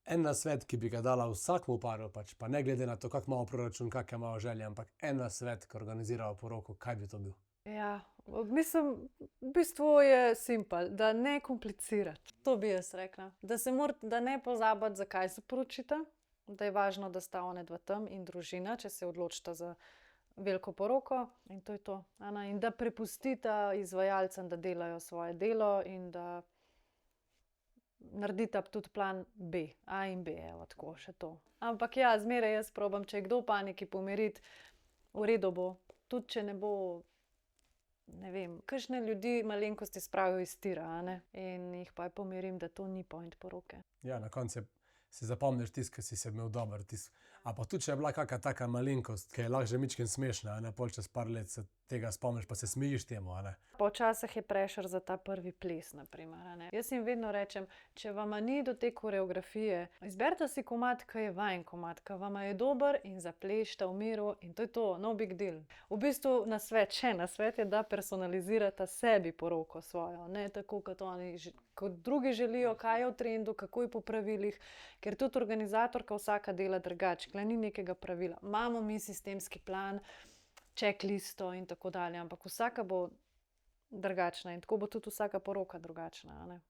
En nasvet, ki bi ga dala vsakmu paru, pač, pa ne glede na to, kako malo proračun, kakšne malo želje, ampak en nasvet, ki organizira poroko, kaj bi to bil? Ja, mislim, v bistvu je simpel, da ne komplicirati. To bi jaz rekla. Da ne pozabiti, zakaj se poročita, da je važno, da sta onadva tam in družina, če se odločita za veliko poroko, in to je to, a ne. In da prepustita izvajalcem, da delajo svoje delo in da naredita tudi plan B, A in B, evo, tako, še to. Ampak ja, zmeraj jaz probam, če je kdo v paniki, pomiriti, v redu bo. Tudi če ne bo, ne vem, kakšne ljudi malenkosti spravijo iz tira, a ne. In jih pol pomirim, da to ni point poroke. Ja, na koncu si zapomniš tisto, ke si se imel dobro, ali pa tudi, če je bila kaka taka malenkost, ke je lahko že majčkeno smešna, a ne, pol čez par let se tega spomniš pa se smejiš temu, a ne. Pa včasih je prešer za ta prvi ples, na primer, a ne. Jaz jim vedno rečem, če vama ni do te koreografije, izberite si komad, ke je vajin komad, ke vama je dober, in zaplešte v miru in to je to, no big deal. V bistvu še nasvet je, da personalizirata sebi poroko svojo, ne tako kot kot drugi želijo, kaj je v trendu, kako je po pravilih, ker tudi organizatorka vsaka dela drugače, tule ni nekega pravila. Imamo mi sistemski plan, checklisto in tako dalje, ampak vsaka bo drugačna in tako bo tudi vsaka poroka drugačna, a ne.